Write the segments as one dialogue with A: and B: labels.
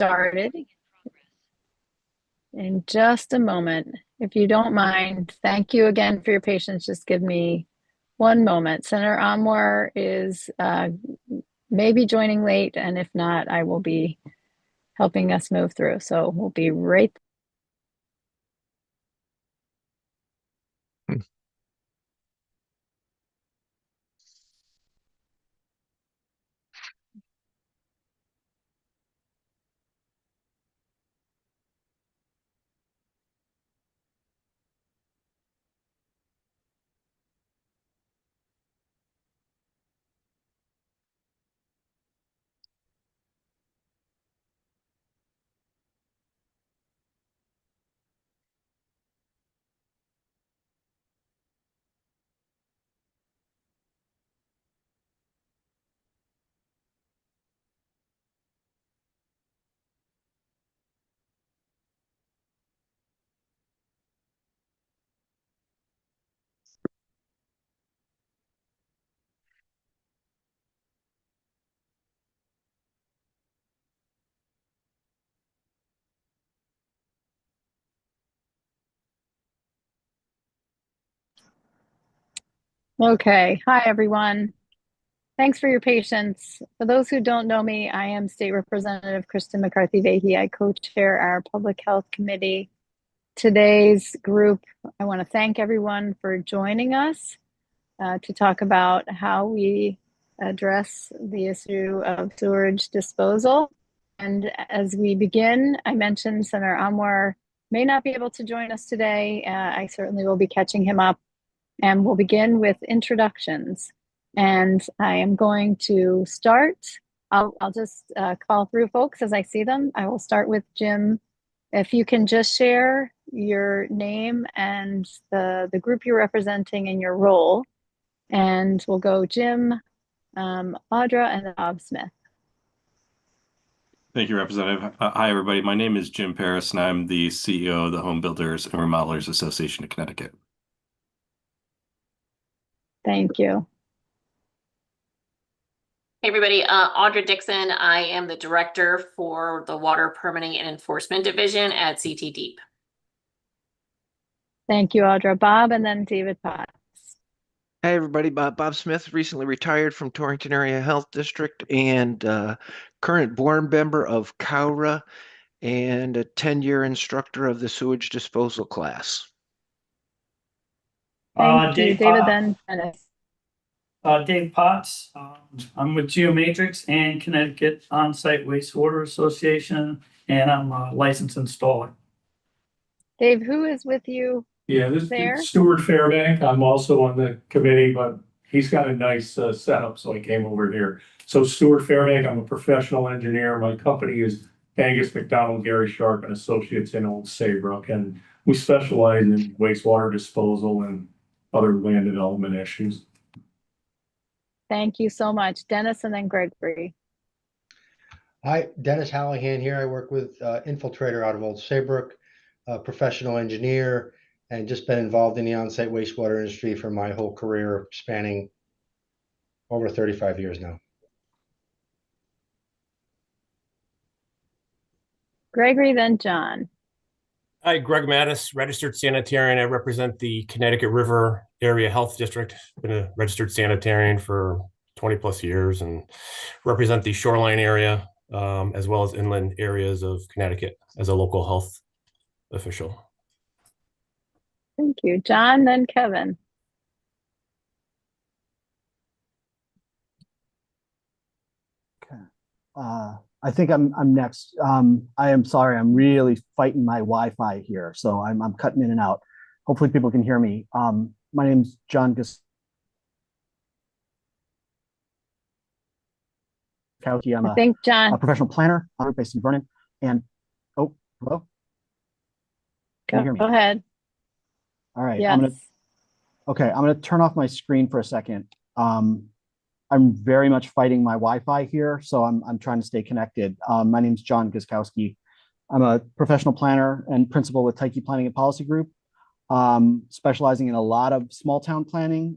A: started in just a moment. If you don't mind, thank you again for your patience. Just give me one moment. Senator Anwar is maybe joining late, and if not, I will be helping us move through. So we'll be right
B: Hmm.
A: Okay. Hi, everyone. Thanks for your patience. For those who don't know me, I am State Representative Kristen McCarthy-Vahey. I co-chair our Public Health Committee. Today's group, I want to thank everyone for joining us to talk about how we address the issue of sewage disposal. And as we begin, I mentioned Senator Anwar may not be able to join us today. I certainly will be catching him up. And we'll begin with introductions. And I am going to start. I'll just call through folks as I see them. I will start with Jim. If you can just share your name and the group you're representing and your role. And we'll go Jim, Audra, and then Bob Smith.
C: Thank you, Representative. Hi, everybody. My name is Jim Paris, and I'm the CEO of the Home Builders and Remodelers Association of Connecticut.
A: Thank you.
D: Hey, everybody. Audra Dixon. I am the director for the Water Permitting and Enforcement Division at CT Deep.
A: Thank you, Audra. Bob, and then David Potts.
E: Hey everybody, Bob Smith, recently retired from Torrington Area Health District and current board member of COWRA and a 10-year instructor of the sewage disposal class.
A: Thank you, David, then Dennis.
F: Dave Potts. I'm with Geomatrix and Connecticut On-Site Wastewater Association, and I'm a licensed installer.
A: Dave, who is with you?
G: Yeah, this
A: there?
G: is Stuart Fairbank. I'm also on the committee, but he's got a nice setup, so I came over here. So Stuart Fairbank, I'm a professional engineer. My company is Angus McDonald, Gary Sharp and Associates in Old Saybrook, and we specialize in wastewater disposal and other land development issues.
A: Thank you so much. Dennis and then Gregory.
H: Hi, Dennis Hallahan here. I work with Infiltrator out of Old Saybrook, a professional engineer, and just been involved in the on-site wastewater industry for my whole career, spanning over 35 years now.
A: Gregory, then John.
I: Hi, Greg Mattis, registered sanitarian. I represent the Connecticut River Area Health District. Been a registered sanitarian for 20 plus years and represent the shoreline area as well as inland areas of Connecticut as a local health official.
A: Thank you. John, then Kevin.
J: Okay. I think I'm next. I am sorry, I'm really fighting my Wi-Fi here, so I'm cutting in and out. Hopefully people can hear me. My name's John Guskowski. I'm a professional planner. I'm based in Vernon. And oh, hello. Can you hear me?
A: Go ahead.
J: All right.
A: Yes.
J: I'm gonna turn off my screen for a second. I'm very much fighting my Wi-Fi here, so I'm trying to stay connected. My name's John Guskowski. I'm a professional planner and principal with Tyche Planning and Policy Group, specializing in a lot of small town planning.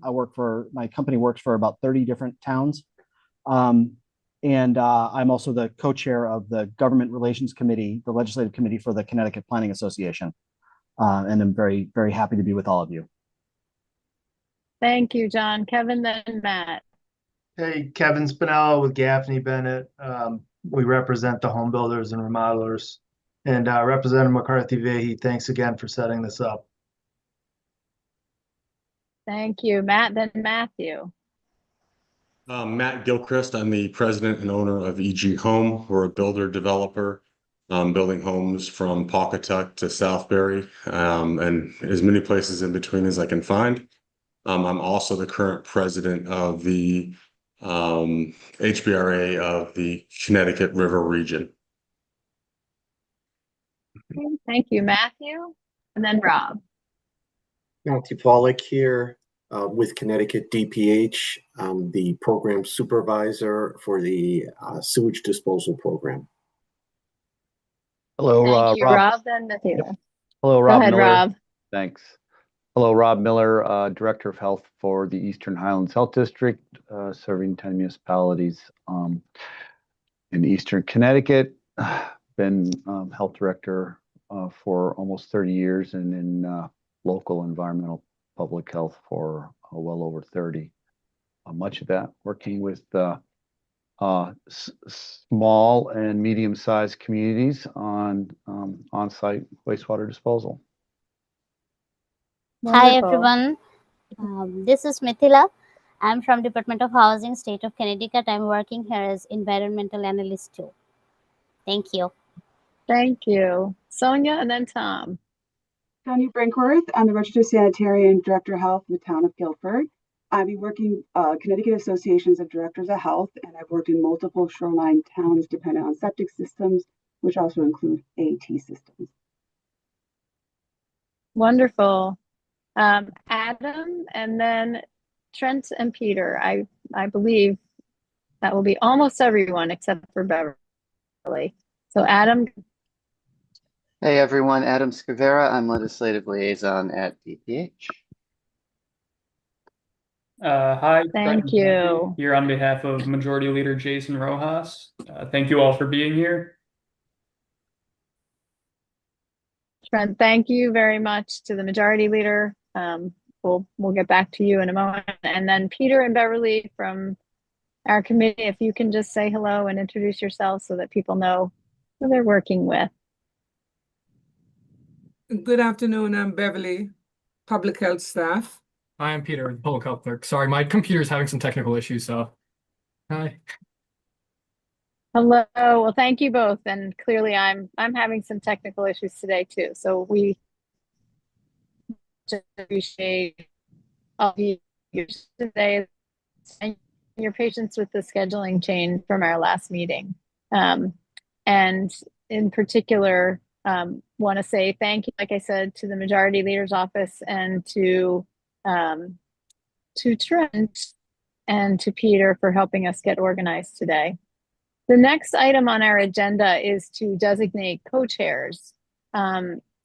J: My company works for about 30 different towns. And I'm also the co-chair of the Government Relations Committee, the Legislative Committee for the Connecticut Planning Association. And I'm very, very happy to be with all of you.
A: Thank you, John. Kevin, then Matt.
B: Hey, Kevin Spinella with Gaffney Bennett. We represent the home builders and remodelers. And Representative McCarthy Vahey, thanks again for setting this up.
A: Thank you, Matt, then Matthew.
K: Matt Gilchrist. I'm the president and owner of EG Home. We're a builder developer, building homes from Pawcatuck to Southbury, and as many places in between as I can find. I'm also the current president of the HBRA of the Connecticut River region.
A: Okay, thank you, Matthew. And then Rob.
L: Matthew Pollock here with Connecticut DPH, the program supervisor for the sewage disposal program.
M: Hello,
A: Thank you,
M: Rob.
A: Rob, then Matthew.
M: Hello,
A: Go
M: Rob
A: ahead,
M: Miller.
A: Rob.
M: Thanks. Hello, Rob Miller, Director of Health for the Eastern Highlands Health District, serving 10 municipalities in Eastern Connecticut. Been health director for almost 30 years and in local environmental public health for well over 30. Much of that working with small and medium-sized communities on on-site wastewater disposal.
A: Wonderful.
N: Hi everyone, this is Mithila. I'm from Department of Housing, State of Connecticut. I'm working here as environmental analyst too. Thank you.
A: Thank you. Sonia and then Tom.
O: Tony Brinkworth. I'm the Registered Sanitarian Director of Health in the town of Guilford. I've been working Connecticut Associations of Directors of Health, and I've worked in multiple shoreline towns dependent on septic systems, which also include AT systems.
A: Wonderful. Adam, and then Trent and Peter. I believe that will be almost everyone except for Beverly. So Adam.
P: Hey everyone, Adam Scavera. I'm Legislative Liaison at DPH.
Q: Hi.
A: Thank you.
Q: Here on behalf of Majority Leader Jason Rojas. Thank you all for being here.
A: Trent, thank you very much to the Majority Leader. We'll get back to you in a moment. And then Peter and Beverly from our committee, if you can just say hello and introduce yourselves so that people know who they're working with.
R: Good afternoon, I'm Beverly, Public Health Staff.
Q: I am Peter, the Public Health Clerk. Sorry, my computer's having some technical issues, so hi.
A: Hello. Well, thank you both. And clearly I'm having some technical issues today too. So we just appreciate all of you today and your patience with the scheduling change from our last meeting. And in particular, want to say thank you, like I said, to the Majority Leader's office and to Trent and to Peter for helping us get organized today. The next item on our agenda is to designate co-chairs.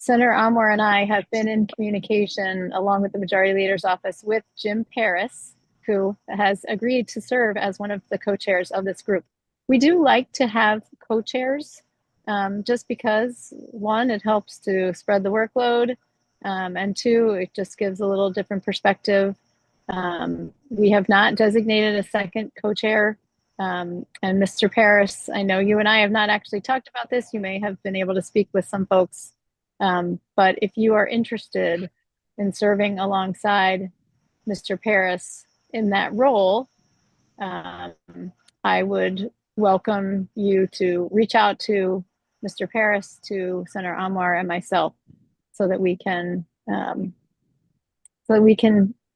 A: Senator Amor and I have been in communication along with the Majority Leader's office with Jim Paris, who has agreed to serve as one of the co-chairs of this group. We do like to have co-chairs just because, one, it helps to spread the workload, and two, it just gives a little different perspective. We have not designated a second co-chair. And Mr. Paris, I know you and I have not actually talked about this. You may have been able to speak with some folks. But if you are interested in serving alongside Mr. Paris in that role, I would welcome you to reach out to Mr. Paris, to Senator Amor and myself so that we can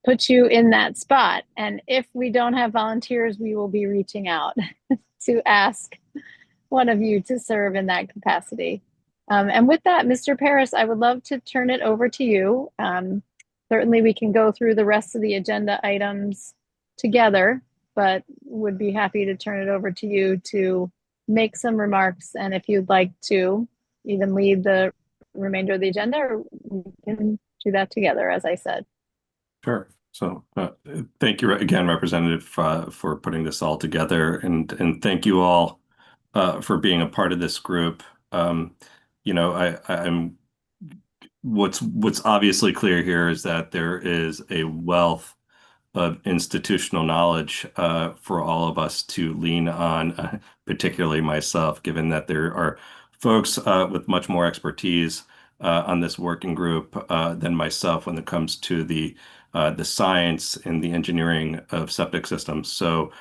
A: put you in that spot. And if we don't have volunteers, we will be reaching out to ask one of you to serve in that capacity. And with that, Mr. Paris, I would love to turn it over to you. Certainly we can go through the rest of the agenda items together, but would be happy to turn it over to you to make some remarks. And if you'd like to even lead the remainder of the agenda, or we can do that together, as I said.
C: Sure. So thank you again, Representative, for putting this all together, and thank you all for being a part of this group. You know, I'm what's obviously clear here is that there is a wealth of institutional knowledge for all of us to lean on, particularly myself, given that there are folks with much more expertise on this working group than myself when it comes to the science and the engineering of septic systems. So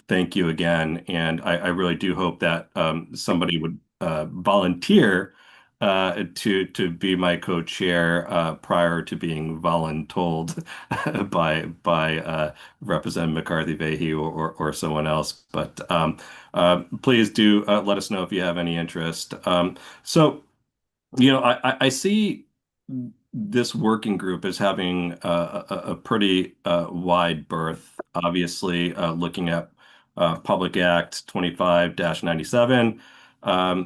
C: thank you again, and I really do hope that somebody would volunteer to be my co-chair prior to being voluntold by Representative McCarthy Vahey or someone else. But please do let us know if you have any interest. So, you know, I see this working group as having a pretty wide berth. Obviously, looking at Public Act 25-97.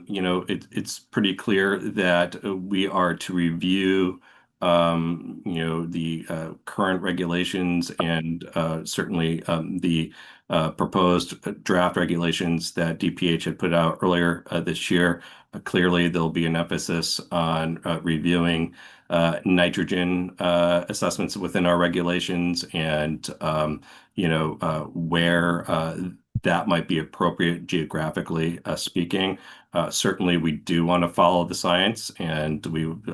C: You know, it's pretty clear that we are to review, you know, the current regulations and certainly the proposed draft regulations that DPH had put out earlier this year. Clearly, there'll be an emphasis on reviewing nitrogen assessments within our regulations and, you know, where that might be appropriate geographically speaking. Certainly, we do want to follow the science, and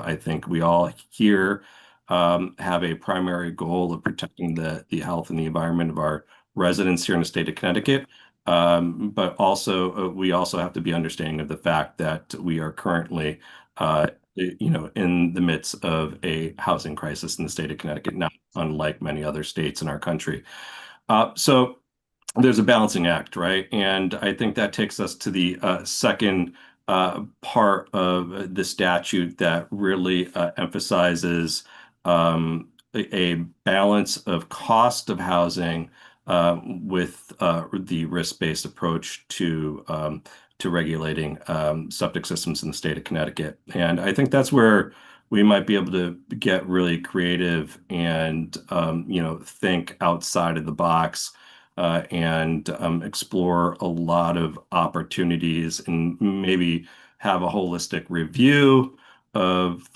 C: I think we all here have a primary goal of protecting the health and the environment of our residents here in the state of Connecticut. But also, we also have to be understanding of the fact that we are currently, you know, in the midst of a housing crisis in the state of Connecticut, not unlike many other states in our country. So there's a balancing act, right? And I think that takes us to the second part of the statute that really emphasizes a balance of cost of housing with the risk-based approach to regulating septic systems in the state of Connecticut. And I think that's where we might be able to get really creative and you know, think outside of the box and explore a lot of opportunities and maybe have a holistic review of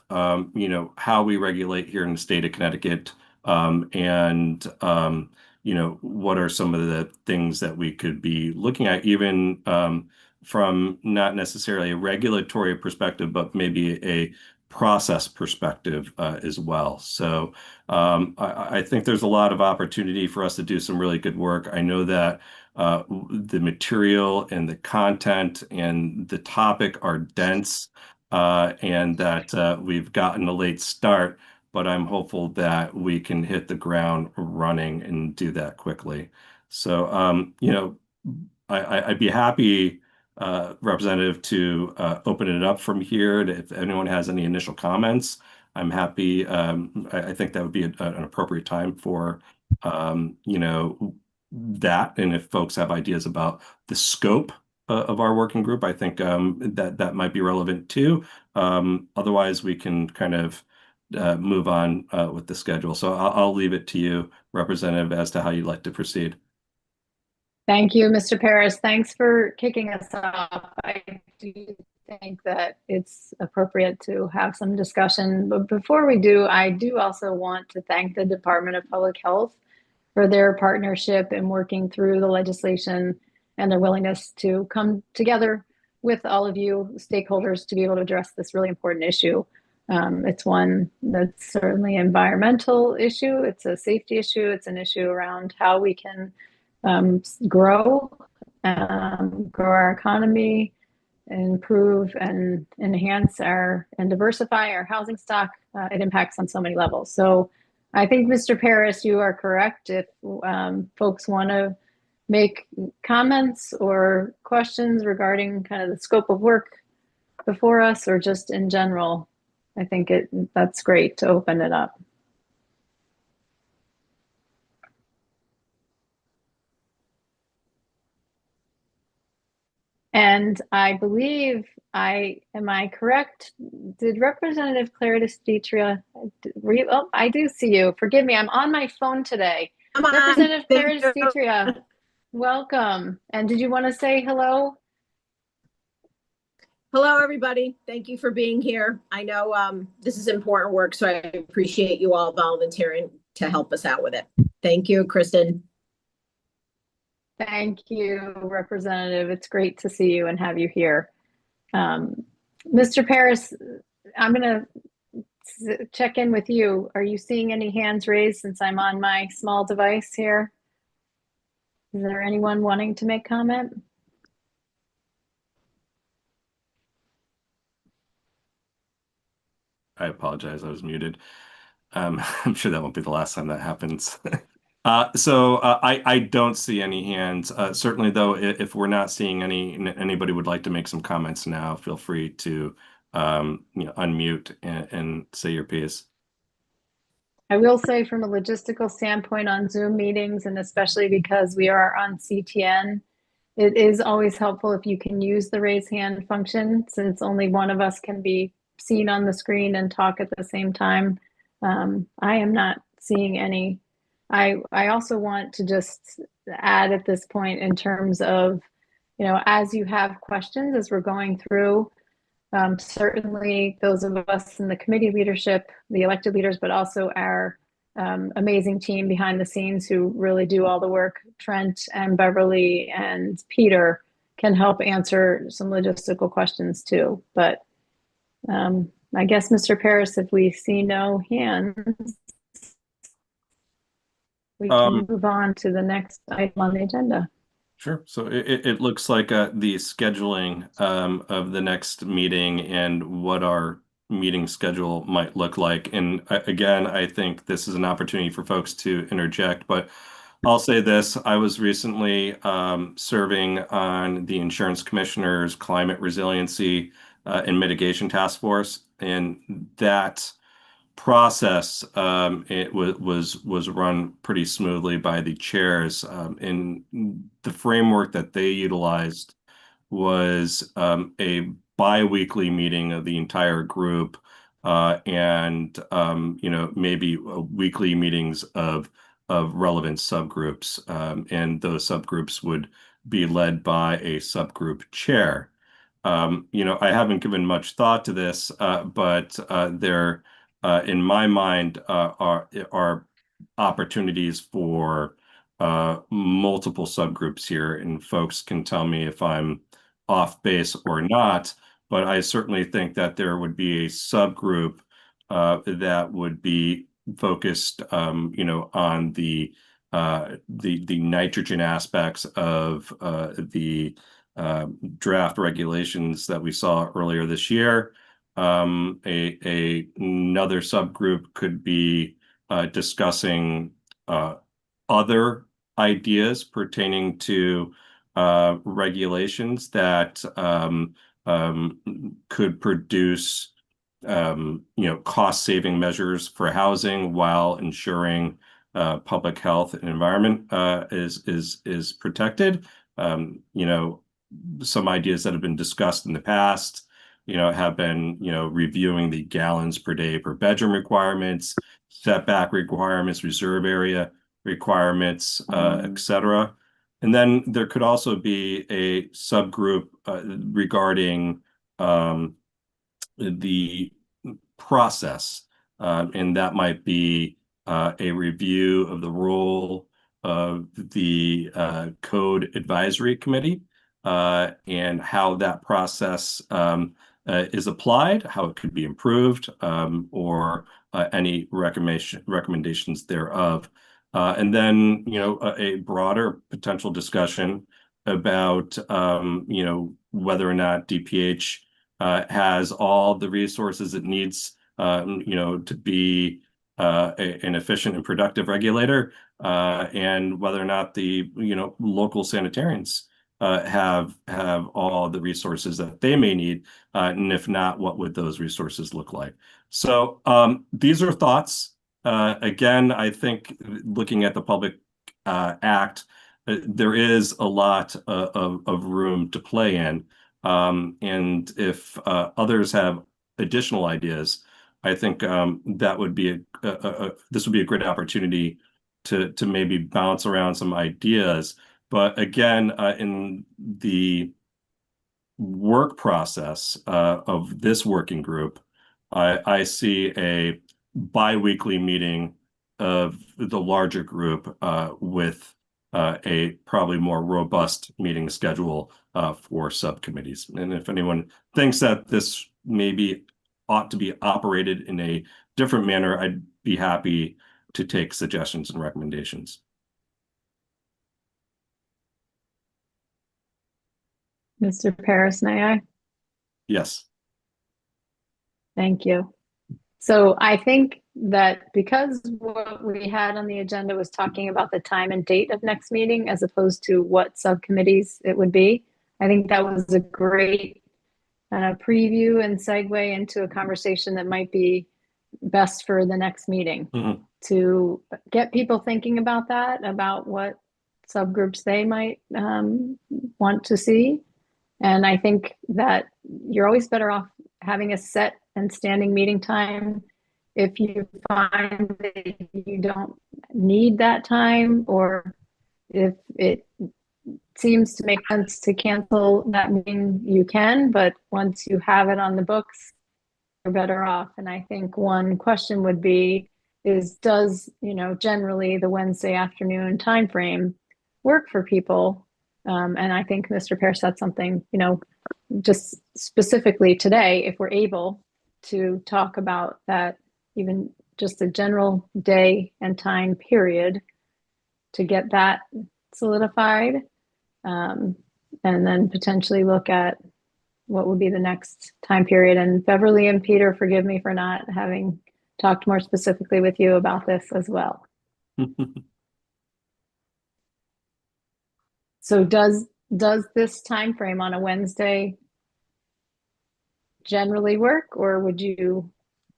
C: you know, how we regulate here in the state of Connecticut and you know, what are some of the things that we could be looking at even from not necessarily a regulatory perspective, but maybe a process perspective as well. So I think there's a lot of opportunity for us to do some really good work. I know that the material and the content and the topic are dense and that we've gotten a late start, but I'm hopeful that we can hit the ground running and do that quickly. So, you know, I'd be happy Representative, to open it up from here. If anyone has any initial comments, I'm happy. I think that would be an appropriate time for, you know, that. And if folks have ideas about the scope of our working group, I think that might be relevant too. Otherwise, we can kind of move on with the schedule. So I'll leave it to you, Representative, as to how you'd like to proceed.
A: Thank you, Mr. Paris. Thanks for kicking us off. I do think that it's appropriate to have some discussion. But before we do, I do also want to thank the Department of Public Health for their partnership in working through the legislation and their willingness to come together with all of you stakeholders to be able to address this really important issue. It's one that's certainly an environmental issue. It's a safety issue. It's an issue around how we can grow our economy, improve and enhance and diversify our housing stock. It impacts on so many levels. So I think, Mr. Paris, you are correct. If folks want to make comments or questions regarding kind of the scope of work before us or just in general, I think that's great to open it up. And I believe am I correct? Did Representative Claritas Deetria, oh, I do see you. Forgive me, I'm on my phone today. Representative Claritas Deetria, welcome. And did you want to say hello?
S: Hello, everybody. Thank you for being here. I know this is important work, so I appreciate you all volunteering to help us out with it. Thank you, Kristen.
A: Thank you, Representative. It's great to see you and have you here. Mr. Paris, I'm going to check in with you. Are you seeing any hands raised since I'm on my small device here? Is there anyone wanting to make comment?
C: I apologize, I was muted. I'm sure that won't be the last time that happens. I don't see any hands. Certainly, though, if we're not seeing anybody would like to make some comments now, feel free to unmute and say your piece.
A: I will say from a logistical standpoint on Zoom meetings, and especially because we are on CTN, it is always helpful if you can use the raise hand function, since only one of us can be seen on the screen and talk at the same time. I am not seeing any. I also want to just add at this point in terms of, as you have questions as we're going through, certainly those of us in the committee leadership, the elected leaders, but also our amazing team behind the scenes who really do all the work, Trent and Beverly and Peter, can help answer some logistical questions too. But I guess, Mr. Paris, if we see no hands, we can move on to the next item on the agenda.
C: Sure. So it looks like the scheduling of the next meeting and what our meeting schedule might look like. And again, I think this is an opportunity for folks to interject, but I'll say this. I was recently serving on the Insurance Commissioner's Climate Resiliency and Mitigation Task Force, and that process it was run pretty smoothly by the chairs, and the framework that they utilized was a bi-weekly meeting of the entire group, and maybe weekly meetings of relevant subgroups, and those subgroups would be led by a subgroup chair. I haven't given much thought to this, but there in my mind, are opportunities for multiple subgroups here, and folks can tell me if I'm off base or not. But I certainly think that there would be a subgroup that would be focused, on the nitrogen aspects of the draft regulations that we saw earlier this year. Another subgroup could be discussing other ideas pertaining to regulations that could produce cost-saving measures for housing while ensuring public health and environment is protected. Some ideas that have been discussed in the past have been, reviewing the gallons per day per bedroom requirements, setback requirements, reserve area requirements, et cetera. And then there could also be a subgroup regarding the process, and that might be a review of the role of the Code Advisory Committee, and how that process is applied, how it could be improved, or any recommendations thereof. And then, a broader potential discussion about, whether or not DPH has all the resources it needs, to be an efficient and productive regulator, and whether or not the, local sanitarians have all the resources that they may need, and if not, what would those resources look like? So these are thoughts. Again, I think looking at the Public Act, there is a lot of room to play in. And if others have additional ideas, I think that would be this would be a great opportunity to maybe bounce around some ideas. But again, in the work process of this working group, I see a bi-weekly meeting of the larger group with a probably more robust meeting schedule for subcommittees. And if anyone thinks that this maybe ought to be operated in a different manner, I'd be happy to take suggestions and recommendations.
A: Mr. Paris, may I?
C: Yes.
A: Thank you. So I think that because what we had on the agenda was talking about the time and date of next meeting as opposed to what subcommittees it would be, I think that was a great preview and segue into a conversation that might be best for the next meeting to get people thinking about that, about what subgroups they might want to see. And I think that you're always better off having a set and standing meeting time. If you find that you don't need that time, or if it seems to make sense to cancel that meeting, you can, but once you have it on the books, you're better off. And I think one question would be, does, generally the Wednesday afternoon timeframe work for people? And I think Mr. Pear said something, just specifically today, if we're able to talk about that, even just a general day and time period to get that solidified, and then potentially look at what would be the next time period. And Beverly and Peter, forgive me for not having talked more specifically with you about this as well. So does this time frame on a Wednesday generally work, or would you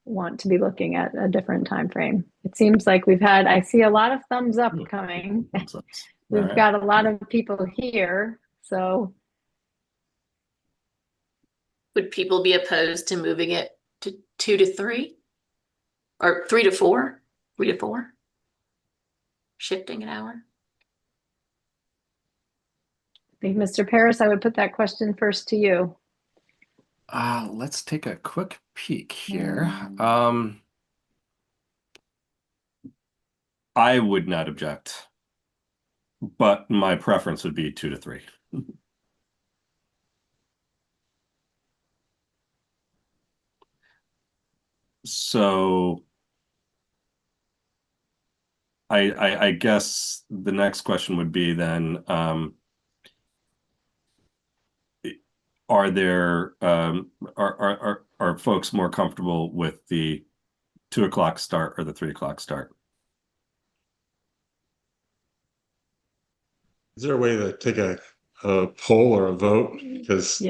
A: want to be looking at a different time frame? It seems like I see a lot of thumbs up coming. We've got a lot of people here, so.
D: Would people be opposed to moving it to 2 to 3? Or 3 to 4? 3 to 4? Shifting an hour?
A: I think, Mr. Paris, I would put that question first to you.
C: Let's take a quick peek here. I would not object, but my preference would be 2 to 3. So I guess the next question would be then, are there are folks more comfortable with the 2 o'clock start or the 3 o'clock start?
K: Is there a way to take a poll or a vote? Because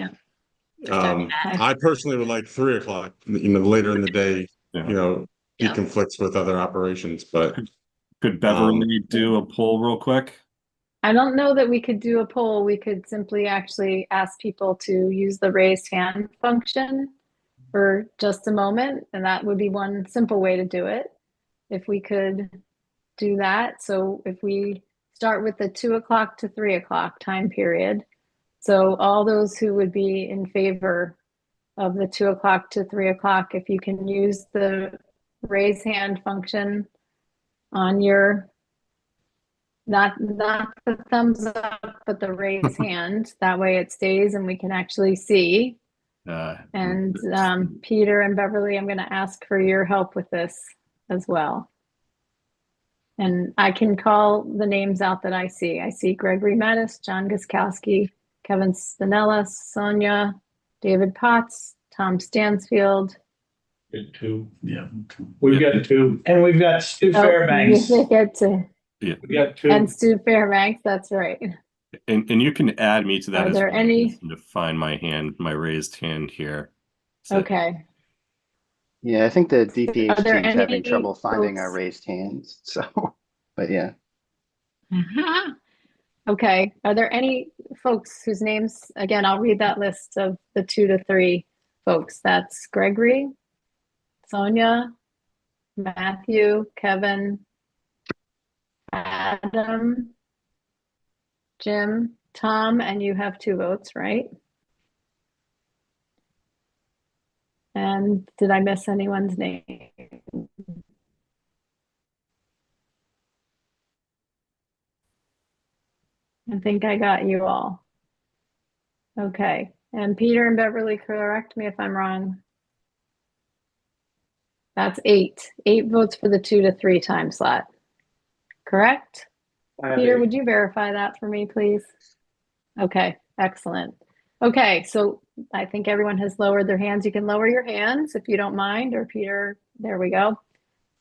K: I personally would like 3 o'clock, later in the day, it conflicts with other operations, but.
C: Could Beverly do a poll real quick?
A: I don't know that we could do a poll. We could simply actually ask people to use the raised hand function for just a moment. And that would be one simple way to do it. If we could do that. So if we start with the 2 o'clock to 3 o'clock time period. So all those who would be in favor of the 2 o'clock to 3 o'clock, if you can use the raise hand function on your, not the thumbs up, but the raise hand. That way it stays and we can actually see. And Peter and Beverly, I'm going to ask for your help with this as well. And I can call the names out that I see. I see Gregory Mattis, John Guskowski, Kevin Spinella, Sonia, David Potts, Tom Stansfield.
F: Good 2. Yeah. We've got 2. And we've got Stu Fairbanks.
A: We get to,
C: yeah.
F: We got 2.
A: And Stu Fairbanks, that's right.
C: And you can add me to that.
A: Are there any?
C: To find my raised hand here. So,
A: okay.
P: Yeah, I think the DPH
A: there
P: team's having trouble
A: folks?
P: finding our raised hands. So, but yeah.
A: Okay, are there any folks whose names, again, I'll read that list of the 2 to 3 folks. That's Gregory, Sonia, Matthew, Kevin, Adam, Jim, Tom, and you have 2 votes, right? And did I miss anyone's name? I think I got you all. Okay, and Peter and Beverly, correct me if I'm wrong. That's 8. 8 votes for the 2 to 3 time slot. Correct? Peter, would you verify that for me, please? Okay, excellent. Okay, so I think everyone has lowered their hands. You can lower your hands if you don't mind, or Peter, there we go.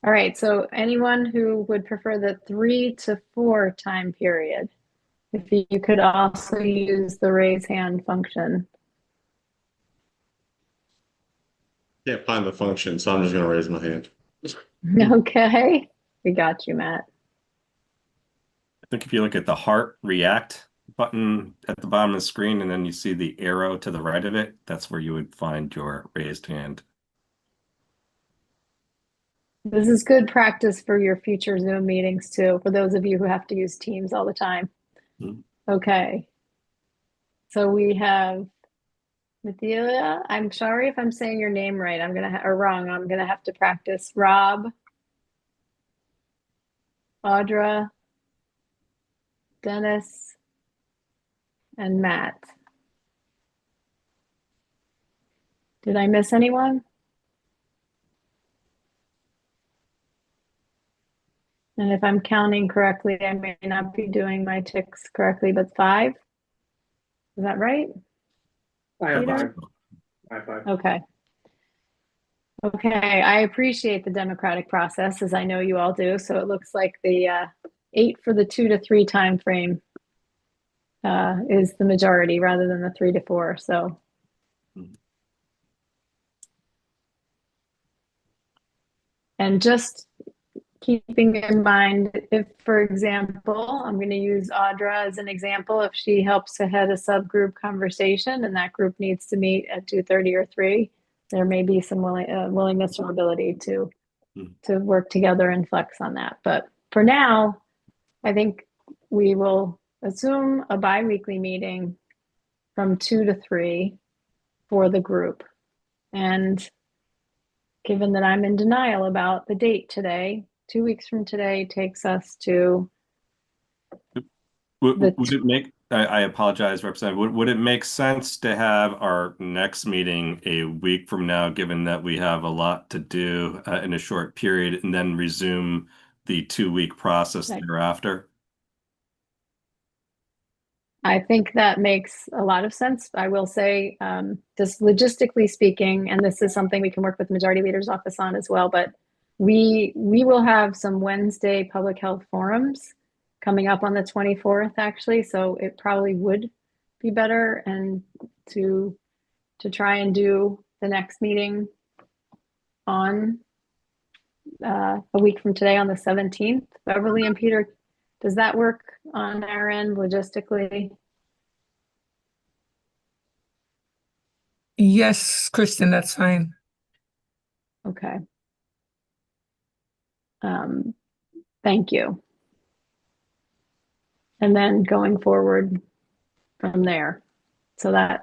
A: All right, so anyone who would prefer the 3 to 4 time period, if you could also use the raise hand function.
K: Can't find the function, so I'm just going to raise my hand.
A: Okay, we got you, Matt.
C: I think if you look at the heart react button at the bottom of the screen, and then you see the arrow to the right of it, that's where you would find your raised hand.
A: This is good practice for your future Zoom meetings too, for those of you who have to use Teams all the time. Okay. So we have Mathilda. I'm sorry if I'm saying your name right. I'm gonna or wrong. I'm gonna have to practice. Rob, Audra, Dennis, and Matt. Did I miss anyone? And if I'm counting correctly, I may not be doing my ticks correctly, but 5? Is that right?
G: I have
A: Peter?
G: 5.
A: Okay. Okay, I appreciate the democratic process, as I know you all do. So it looks like the 8 for the 2 to 3 time frame is the majority rather than the 3 to 4. So. And just keeping in mind, if, for example, I'm going to use Audra as an example, if she helps to head a subgroup conversation and that group needs to meet at 2:30 or 3, there may be some willingness or ability to work together and flex on that. But for now, I think we will assume a bi-weekly meeting from 2 to 3 for the group. And given that I'm in denial about the date today, 2 weeks from today takes us to.
C: Would it make, I apologize, Representative, would it make sense to have our next meeting a week from now, given that we have a lot to do in a short period, and then resume the 2-week process thereafter?
A: I think that makes a lot of sense. I will say, just logistically speaking, and this is something we can work with the Majority Leader's office on as well, but we will have some Wednesday public health forums coming up on the 24th, actually. So it probably would be better and to try and do the next meeting on a week from today on the 17th. Beverly and Peter, does that work on our end logistically?
R: Yes, Kristen, that's fine.
A: Okay. Thank you. And then going forward from there. So that,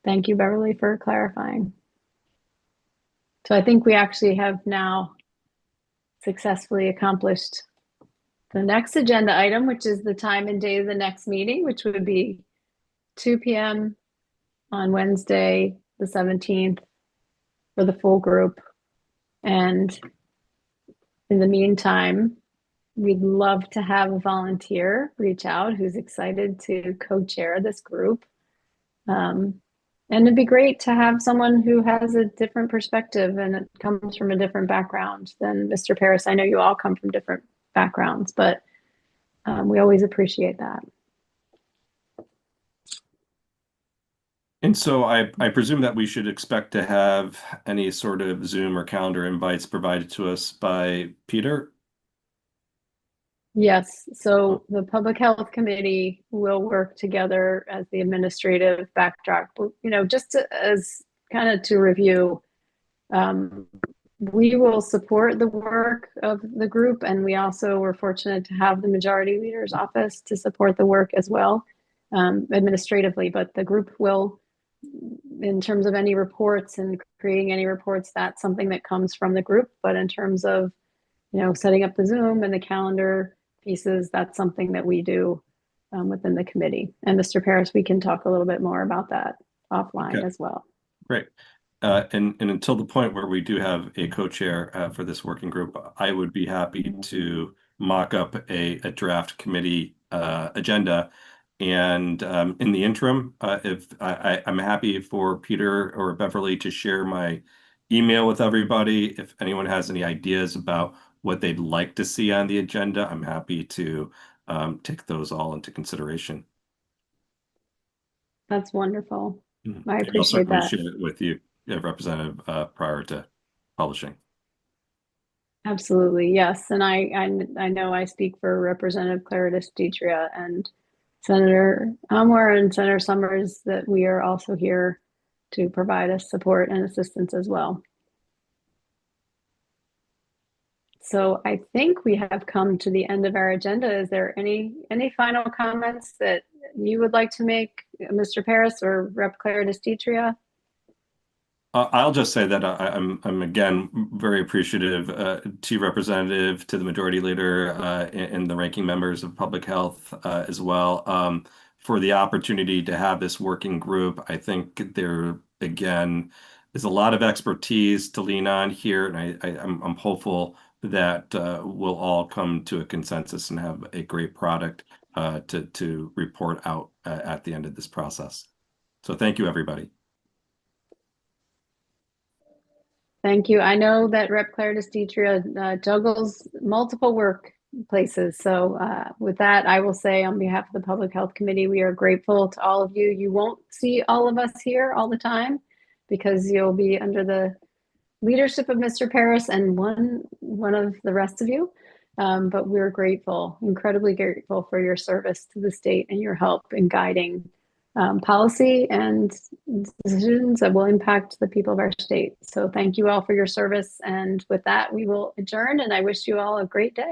A: thank you, Beverly, for clarifying. So I think we actually have now successfully accomplished the next agenda item, which is the time and day of the next meeting, which would be 2 p.m. on Wednesday, the 17th, for the full group. And in the meantime, we'd love to have a volunteer reach out who's excited to co-chair this group. And it'd be great to have someone who has a different perspective and it comes from a different background than Mr. Paris. I know you all come from different backgrounds, but we always appreciate that.
C: And so I presume that we should expect to have any sort of Zoom or calendar invites provided to us by Peter?
A: Yes, so the Public Health Committee will work together as the administrative backdrop. Just as kind of to review, we will support the work of the group, and we also were fortunate to have the Majority Leader's Office to support the work as well, administratively. But the group will, in terms of any reports and creating any reports, that's something that comes from the group. But in terms of, setting up the Zoom and the calendar pieces, that's something that we do within the committee. And Mr. Paris, we can talk a little bit more about that offline as well.
C: Great. And until the point where we do have a co-chair for this working group, I would be happy to mock up a draft committee agenda. And in the interim, if I'm happy for Peter or Beverly to share my email with everybody. If anyone has any ideas about what they'd like to see on the agenda, I'm happy to take those all into consideration.
A: That's wonderful.
C: Mm-hmm.
A: I appreciate
C: I'll
A: that.
C: share it with you, Representative, prior to publishing.
A: Absolutely, yes. And I know I speak for Representative Claritas Detria and Senator Amwer and Senator Summers that we are also here to provide us support and assistance as well. So I think we have come to the end of our agenda. Is there any final comments that you would like to make, Mr. Paris or Rep. Claritas Detria?
C: I'll just say that I'm again very appreciative to Representative, to the Majority Leader, and the ranking members of Public Health as well for the opportunity to have this working group. I think there again is a lot of expertise to lean on here, and I'm hopeful that we'll all come to a consensus and have a great product to report out at the end of this process. So thank you, everybody.
A: Thank you. I know that Rep. Claritas Detria juggles multiple workplaces. So with that, I will say on behalf of the Public Health Committee, we are grateful to all of you. You won't see all of us here all the time because you'll be under the leadership of Mr. Paris and one of the rest of you. But we're grateful, incredibly grateful for your service to the state and your help in guiding policy and decisions that will impact the people of our state. So thank you all for your service. And with that, we will adjourn, and I wish you all a great day.